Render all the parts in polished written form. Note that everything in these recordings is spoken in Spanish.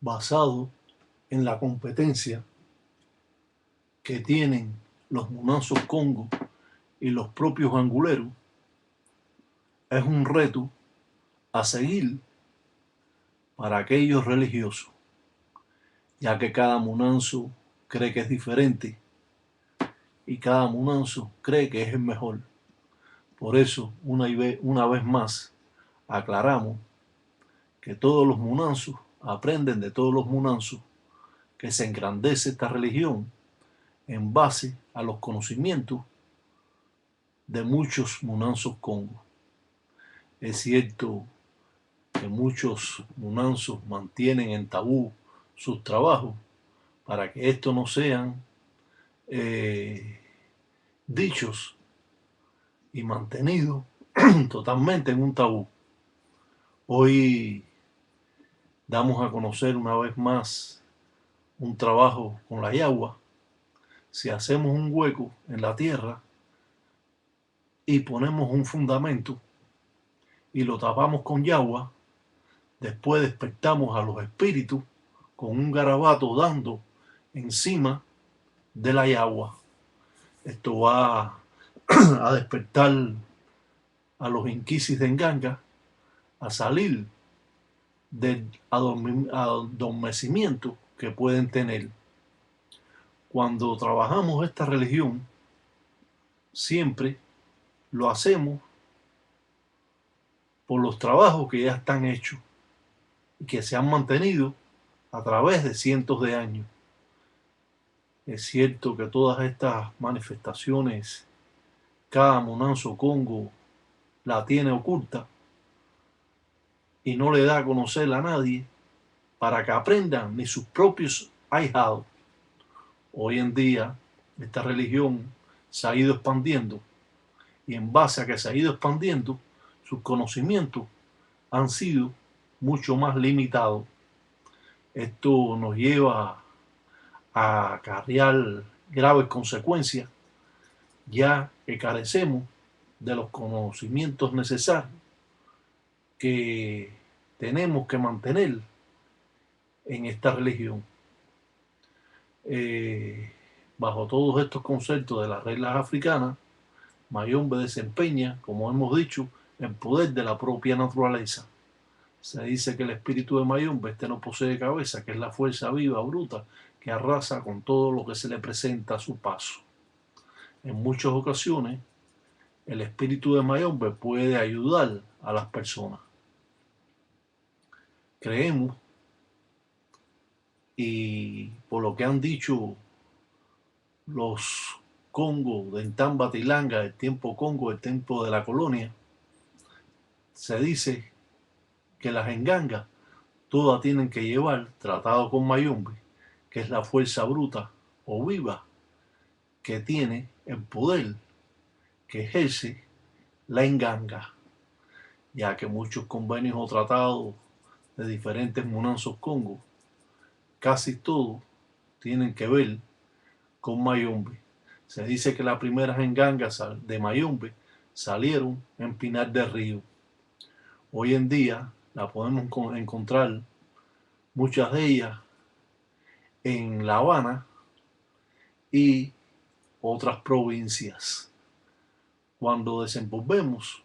basado en la competencia que tienen los Munanzos Congo y los propios anguleros, es un reto a seguir para aquellos religiosos, ya que cada Munanzo cree que es diferente y cada Munanzo cree que es el mejor. Por eso, una vez más, aclaramos que todos los Munanzos aprenden de todos los Munanzos, que se engrandece esta religión en base a los conocimientos de muchos Munanzos Congo. Es cierto que muchos Munanzos mantienen en tabú sus trabajos para que estos no sean dichos y mantenidos totalmente en un tabú. Hoy damos a conocer una vez más un trabajo con la yagua. Si hacemos un hueco en la tierra y ponemos un fundamento y lo tapamos con yagua, después despertamos a los espíritus con un garabato dando encima de la yagua. Esto va a despertar a los inquisis de Nganga a salir del adormecimiento que pueden tener. Cuando trabajamos esta religión, siempre lo hacemos por los trabajos que ya están hechos y que se han mantenido a través de cientos de años. Es cierto que todas estas manifestaciones, cada Munanzo Congo la tiene oculta y no le da a conocer a nadie para que aprendan ni sus propios ahijados. Hoy en día esta religión se ha ido expandiendo y en base a que se ha ido expandiendo, sus conocimientos han sido mucho más limitados. Esto nos lleva a acarrear graves consecuencias, ya que carecemos de los conocimientos necesarios que tenemos que mantener en esta religión. Bajo todos estos conceptos de las reglas africanas, Mayombe desempeña, como hemos dicho, el poder de la propia naturaleza. Se dice que el espíritu de Mayombe no posee cabeza, que es la fuerza viva, bruta, que arrasa con todo lo que se le presenta a su paso. En muchas ocasiones, el espíritu de Mayombe puede ayudar a las personas. Creemos, y por lo que han dicho los Congo de Ntambatilanga, el tiempo Congo, el tiempo de la colonia, se dice que las engangas todas tienen que llevar tratado con Mayombe, que es la fuerza bruta o viva que tiene el poder que ejerce la enganga, ya que muchos convenios o tratados de diferentes Munanzos Congo, casi todos tienen que ver con Mayombe. Se dice que las primeras engangas de Mayombe salieron en Pinar del Río. Hoy en día la podemos encontrar, muchas de ellas, en La Habana y otras provincias. Cuando desenvolvemos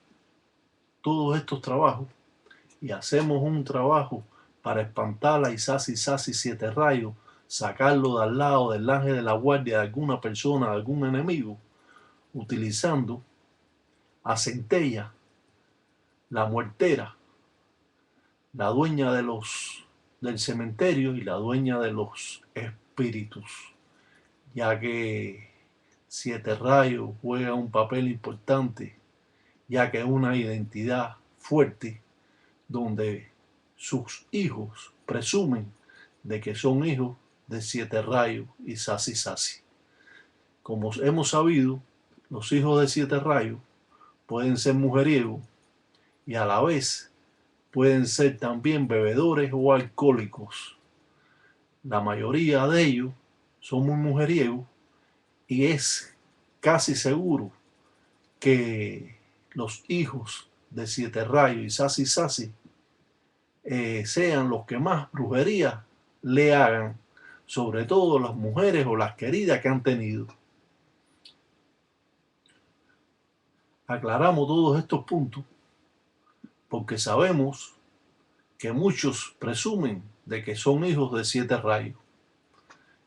todos estos trabajos y hacemos un trabajo para espantar a Isasi Siete Rayos, sacarlo de al lado del ángel de la guardia de alguna persona, de algún enemigo, utilizando a Centella, la muertera, la dueña del cementerio y la dueña de los espíritus, ya que Siete Rayos juega un papel importante, ya que es una identidad fuerte donde sus hijos presumen de que son hijos de Siete Rayos y Sasi. Como hemos sabido, los hijos de Siete Rayos pueden ser mujeriegos y a la vez pueden ser también bebedores o alcohólicos. La mayoría de ellos son muy mujeriegos y es casi seguro que los hijos de Siete Rayos y Sasi sean los que más brujería le hagan, sobre todo las mujeres o las queridas que han tenido. Aclaramos todos estos puntos porque sabemos que muchos presumen de que son hijos de 7 rayos.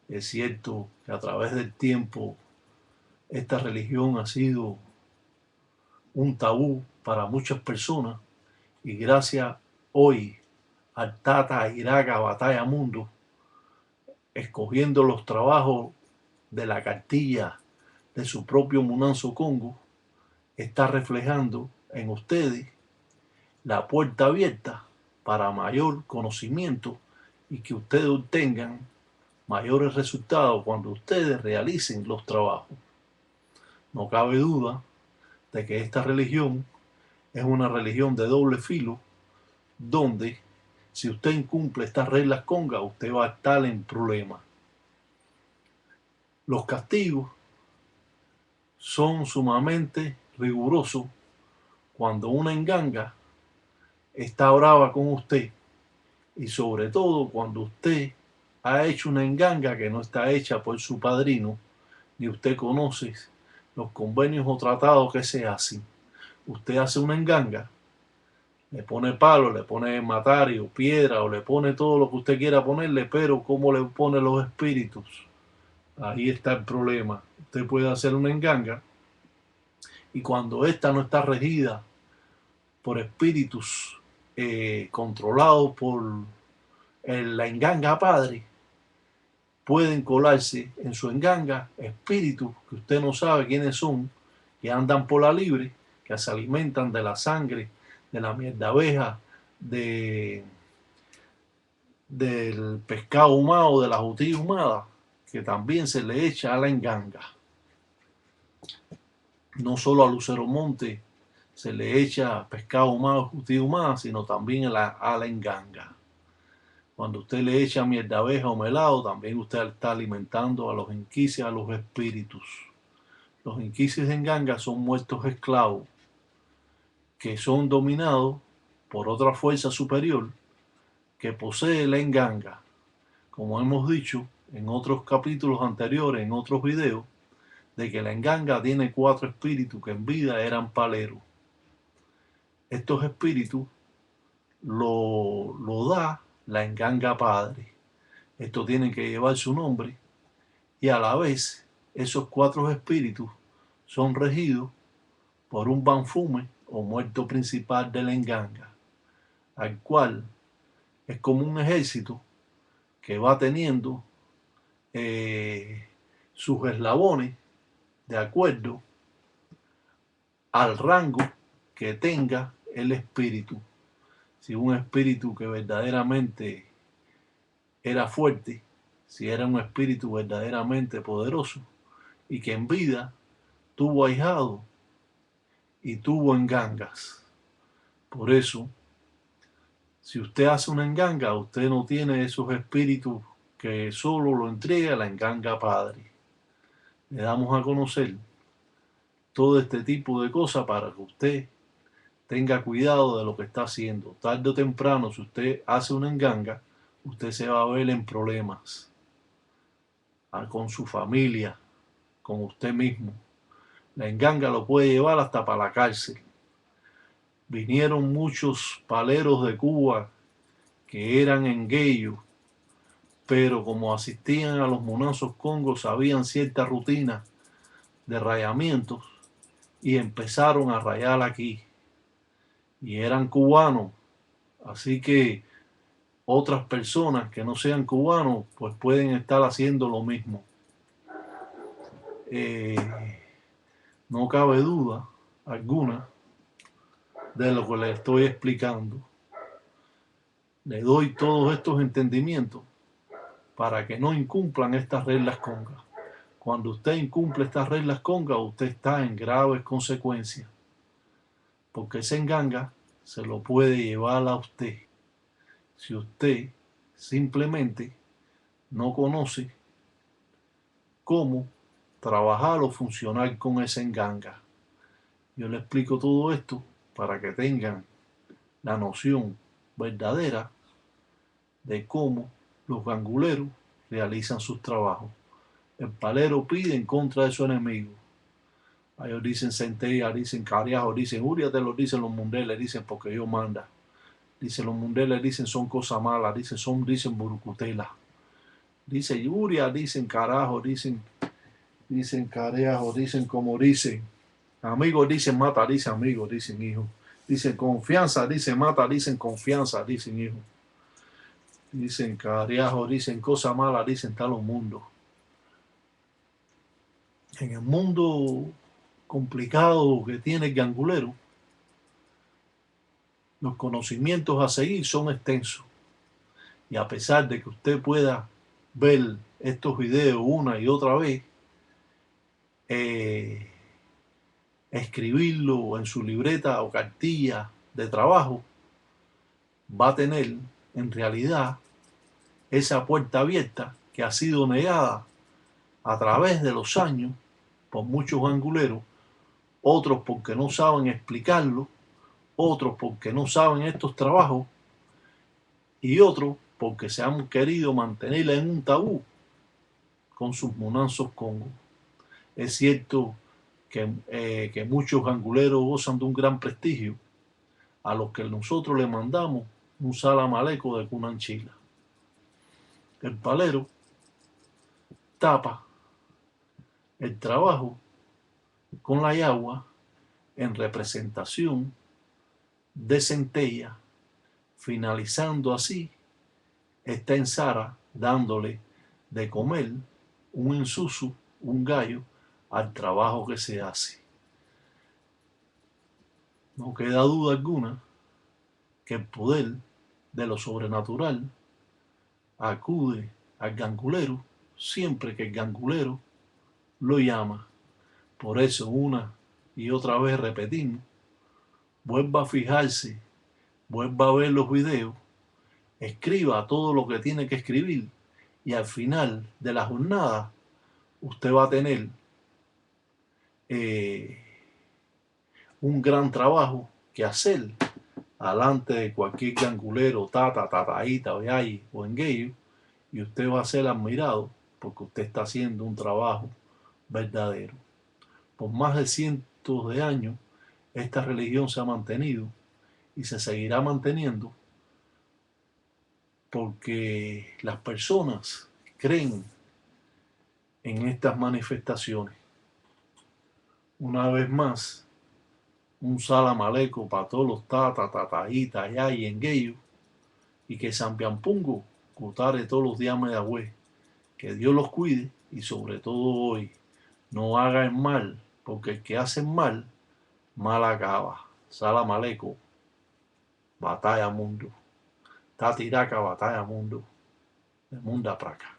Es cierto que a través del tiempo esta religión ha sido un tabú para muchas personas y gracias hoy al Tata Iraga Batalla Mundo, escogiendo los trabajos de la cartilla de su propio Munanzo Congo, está reflejando en ustedes la puerta abierta para mayor conocimiento y que ustedes obtengan mayores resultados cuando ustedes realicen los trabajos. No cabe duda de que esta religión es una religión de doble filo, donde si usted incumple estas reglas congas, usted va a estar en problemas. Los castigos son sumamente rigurosos cuando una enganga está brava con usted y sobre todo cuando usted ha hecho una enganga que no está hecha por su padrino, ni usted conoce los convenios o tratados que se hacen. Usted hace una enganga, le pone palo, le pone matario, piedra o le pone todo lo que usted quiera ponerle, pero ¿cómo le pone los espíritus? Ahí está el problema. Usted puede hacer una enganga y cuando esta no está regida por espíritus controlados por la enganga padre, pueden colarse en su enganga espíritus que usted no sabe quiénes son, que andan por la libre, que se alimentan de la sangre, de la miel de abeja, del pescado humado, de la jutilla humada, que también se le echa a la enganga. No solo a Lucero Monte se le echa pescado humado, jutilla humada, sino también a la enganga. Cuando usted le echa miel de abeja o melado, también usted está alimentando a los inquisis, a los espíritus. Los inquisis de enganga son muertos esclavos que son dominados por otra fuerza superior que posee la enganga. Como hemos dicho en otros capítulos anteriores, en otros videos, de que la enganga tiene 4 espíritus que en vida eran paleros. Estos espíritus lo da la enganga padre. Estos tienen que llevar su nombre y a la vez esos 4 espíritus son regidos por un banfume o muerto principal de la enganga, al cual es como un ejército que va teniendo sus eslabones de acuerdo al rango que tenga el espíritu. Si un espíritu que verdaderamente era fuerte, si era un espíritu verdaderamente poderoso y que en vida tuvo ahijado y tuvo engangas. Por eso, si usted hace una enganga, usted no tiene esos espíritus que solo lo entrega la enganga padre. Le damos a conocer todo este tipo de cosas para que usted tenga cuidado de lo que está haciendo. Tarde o temprano, si usted hace una enganga, usted se va a ver en problemas con su familia, con usted mismo. La enganga lo puede llevar hasta para la cárcel. Vinieron muchos paleros de Cuba que eran engueyos, pero como asistían a los Munanzos Congo, sabían cierta rutina de rayamientos y empezaron a rayar aquí. Y eran cubanos, así que otras personas que no sean cubanos pues pueden estar haciendo lo mismo. No cabe duda alguna de lo que le estoy explicando. Le doy todos estos entendimientos para que no incumplan estas reglas congas. Cuando usted incumple estas reglas congas, usted está en graves consecuencias, porque ese enganga se lo puede llevar a usted si usted simplemente no conoce cómo trabajar o funcionar con ese enganga. Yo le explico todo esto para que tengan la noción verdadera de cómo los ganguleros realizan sus trabajos. El palero pide en contra de su enemigo. Ellos dicen centella, dicen cariajo, dicen uria, te lo dicen los mundeles, dicen porque yo manda. Dicen los mundeles, dicen son cosas malas, dicen burucutela. Dicen uria, dicen carajo, dicen careajo, dicen como dicen. Amigos dicen mata, dicen amigos, dicen hijo. Dicen confianza, dicen mata, dicen confianza, dicen hijo. Dicen cariajo, dicen cosas malas, dicen tal los mundos. En el mundo complicado que tiene el gangulero, los conocimientos a seguir son extensos. Y a pesar de que usted pueda ver estos videos una y otra vez, escribirlo en su libreta o cartilla de trabajo, va a tener en realidad esa puerta abierta que ha sido negada a través de los años por muchos ganguleros, otros porque no saben explicarlo, otros porque no saben estos trabajos y otros porque se han querido mantener en un tabú con sus monanzos congos. Es cierto que muchos ganguleros gozan de un gran prestigio, a los que nosotros le mandamos un salam aleikum de Cunanchila. El palero tapa el trabajo con la yagua en representación de centella, finalizando así esta ensara dándole de comer un ensusu, un gallo, al trabajo que se hace. No queda duda alguna que el poder de lo sobrenatural acude al gangulero siempre que el gangulero lo llama. Por eso una y otra vez repetimos, vuelva a fijarse, vuelva a ver los videos, escriba todo lo que tiene que escribir y al final de la jornada usted va a tener un gran trabajo que hacer alante de cualquier gangulero, tataíta, o engueyo, y usted va a ser admirado porque usted está haciendo un trabajo verdadero. Por más de cientos de años, esta religión se ha mantenido y se seguirá manteniendo porque las personas creen en estas manifestaciones. Una vez más, un salam aleikum para todos los tataíta, y engueyo, y que San Piampungo cutare todos los días de agüe. Que Dios los cuide y sobre todo hoy no hagan mal, porque el que hace mal, mal acaba. Salam aleikum, batalla mundo. Tatiraca, batalla mundo. De mundo a praca.